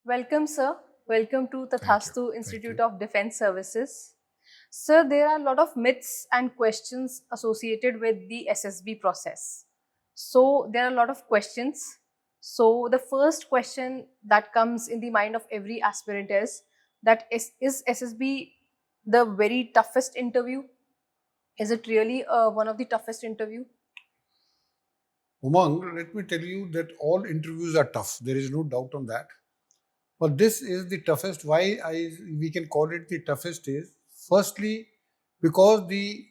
Welcome, sir. Welcome to Thank you. Tathastu Institute of Defense Services. Sir, there are a lot of myths and questions associated with the SSB process. So, there are a lot of questions. So, the first question that comes in the mind of every aspirant is that is SSB the very toughest interview? Is it really one of the toughest interview? Umang, let me tell you that all interviews are tough. There is no doubt on that. But this is the toughest. We can call it the toughest is firstly because the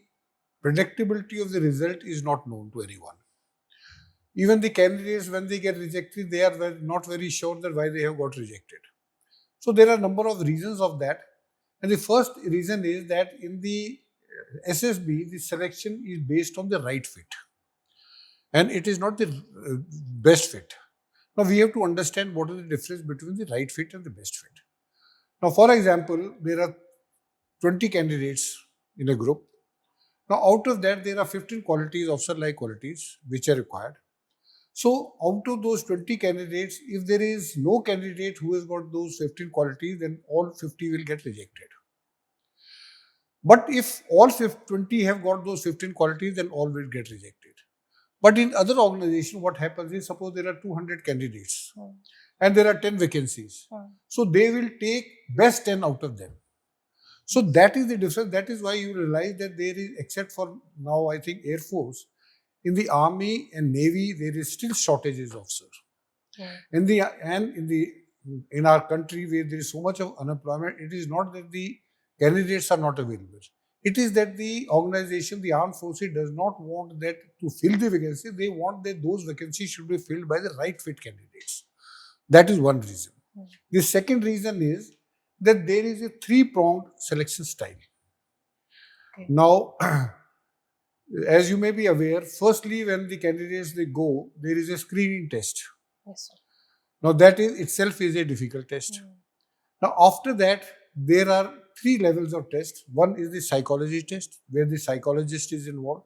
predictability of the result is not known to anyone. Even the candidates, when they get rejected, they are not very sure that why they have got rejected. So there are a number of reasons of that. And the first reason is that in the SSB, the selection is based on the right fit. And it is not the best fit. Now we have to understand what is the difference between the right fit and the best fit. Now, for example, there are 20 candidates in a group. Now, out of that, there are 15 qualities, officer-like qualities, which are required. So, out of those 20 candidates, if there is no candidate who has got those 15 qualities, then all 50 will get rejected. But if all 20 have got those 15 qualities, then all will get rejected. But in other organizations, what happens is, suppose there are 200 candidates and there are 10 vacancies. So they will take best 10 out of them. So that is the difference. That is why you realize that there is, except for now, I think Air Force, in the Army and Navy, there is still shortages of officers. In our country where there is so much of unemployment, it is not that the candidates are not available. It is that the organization, the armed forces, does not want that to fill the vacancy. They want that those vacancies should be filled by the right fit candidates. That is one reason. The second reason is that there is a three-pronged selection style. Now, as you may be aware, firstly, when the candidates they go, there is a screening test. Yes, sir. Now, that is itself is a difficult test. Now, after that, there are 3 levels of test. One is the psychology test, where the psychologist is involved.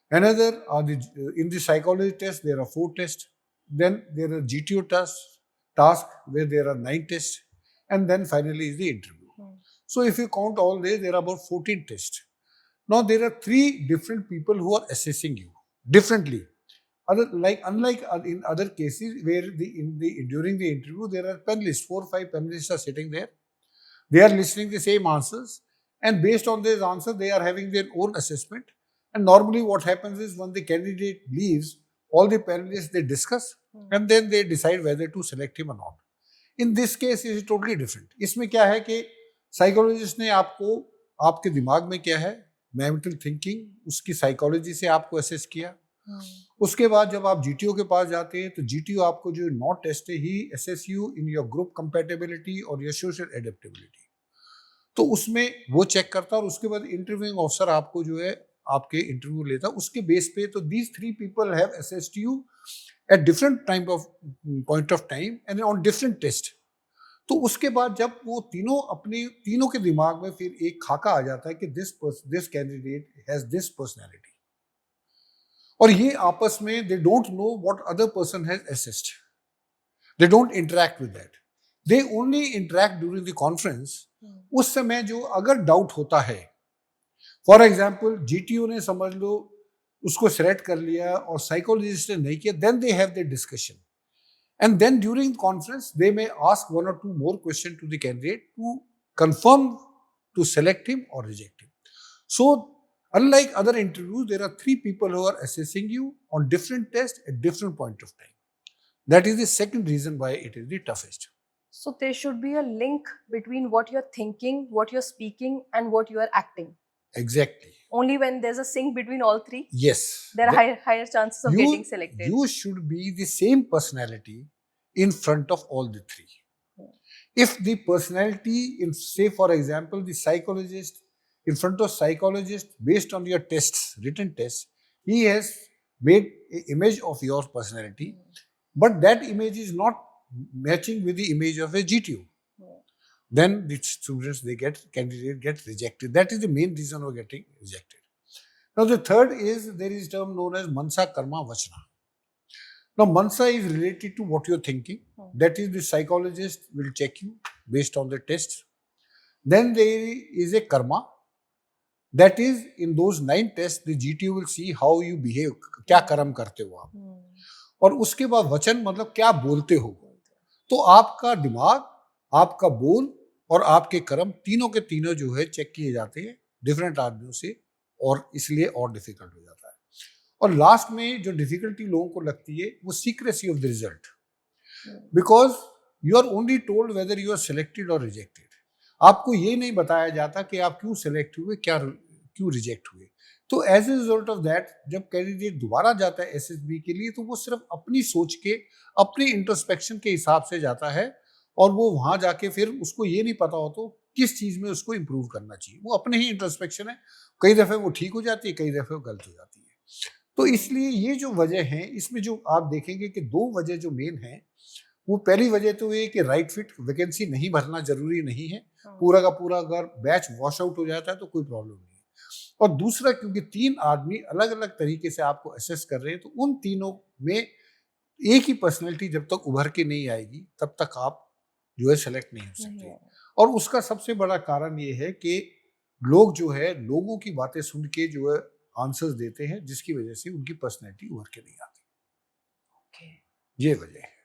Another are in the psychology test, there are 4 tests. Then there are GTO task where there are 9 tests. And then finally is the interview. So if you count all these, there are about 14 tests. Now there are 3 different people who are assessing you differently. Unlike in other cases where during the interview there are panelists, 4 or 5 panelists are sitting there. They are listening the same answers, and based on these answers, they are having their own assessment. And normally, what happens is when the candidate leaves, all the panelists they discuss, and then they decide whether to select him or not. In this case, it is totally different. इसमें क्या है कि psychologist ने आपको आपके दिमाग में क्या है मेंटल थिंकिंग उसकी साइकोलॉजी से आपको असेस किया. उसके बाद जब आप जीटीओ के पास जाते हैं तो जीटीओ आपको जो नॉट टेस्ट है ही assess you in your group compatibility और योर सोशल एडेप्टेबिलिटी. तो उसमें वो चेक करता और उसके बाद इंटरव्यूइंग ऑफिसर आपको जो है आपके इंटरव्यू लेता. उसके बेस पे तो these 3 people have assessed you at different time of point of time and on different test. तो उसके बाद जब वो तीनों के दिमाग में फिर एक खाका आ जाता है कि this candidate has this personality, और ये आपस में they don't know what other person has assessed. They don't interact with that. They only interact during the conference. उस समय जो अगर डाउट होता है, फॉर एग्जाम्पल जीटीओ ने समझ लो उसको सेलेक्ट कर लिया और साइकोलॉजिस्ट ने नहीं किया, then they have the discussion. And then during conference, they may ask 1 or 2 more questions to the candidate to confirm to select him or reject him. So, unlike other interviews, there are 3 people who are assessing you on different tests at different point of time. That is the second reason why it is the toughest. So there should be a link between what you're thinking, what you're speaking, and what you are acting. Exactly. Only when there's a sync between all 3, yes, there are higher chances of getting selected. You should be the same personality in front of all the 3. If the personality, in say for example, the psychologist in front of psychologist, based on your tests, written tests, he has made an image of your personality, but that image is not matching with the image of a GTO. Then the students candidate get rejected. That is the main reason for getting rejected. Now the third is there is a term known as mansa karma vachna. Now, Mansa is related to what you're thinking. That is, the psychologist will check you based on the tests. Then there is a karma. That is, in those 9 tests, the GTO will see how you behave. क्या कर्म करते हो आप. और उसके बाद वचन मतलब क्या बोलते हो. तो आपका दिमाग, आपका बोल और आपके कर्म तीनों के तीनों जो है चेक किए जाते हैं डिफरेंट आदमियों से, और इसलिए और डिफिकल्ट हो जाता है. और लास्ट में जो डिफिकल्टी लोगों को लगती है वो secrecy of the result, because you are only told whether you are selected और रिजेक्टेड. आपको ये नहीं बताया जाता कि आप क्यों सिलेक्ट हुए, क्यों रिजेक्ट हुए. तो as a result of that, जब कैंडिडेट दोबारा जाता है एसएसबी के लिए, तो वो सिर्फ अपनी सोच के, अपने इंट्रोस्पेक्शन के हिसाब से जाता है, और वो वहां जाके फिर उसको ये नहीं पता हो तो किस चीज में उसको इंप्रूव करना चाहिए. वो अपने ही इंट्रोस्पेक्शन है, कई दफे वो ठीक हो जाती है, कई दफे वो गलत हो जाती है. तो इसलिए ये जो वजह है, इसमें जो आप देखेंगे कि 2 वजह जो मेन है, वो पहली वजह तो ये कि राइट फिट, वैकेंसी नहीं भरना जरूरी नहीं है. पूरा का पूरा अगर बैच वॉश आउट हो जाता है तो कोई प्रॉब्लम नहीं है. और दूसरा, क्योंकि 3 आदमी अलग अलग तरीके से आपको असेस कर रहे हैं, तो उन तीनों में एक ही पर्सनैलिटी जब तक उभर के नहीं आएगी तब तक आप जो है सेलेक्ट नहीं हो सकते. और उसका सबसे बड़ा कारण ये है कि लोग जो है लोगों की बातें सुन के जो है आंसर्स देते हैं, जिसकी वजह से उनकी पर्सनैलिटी उभर के नहीं आती. ये वजह है.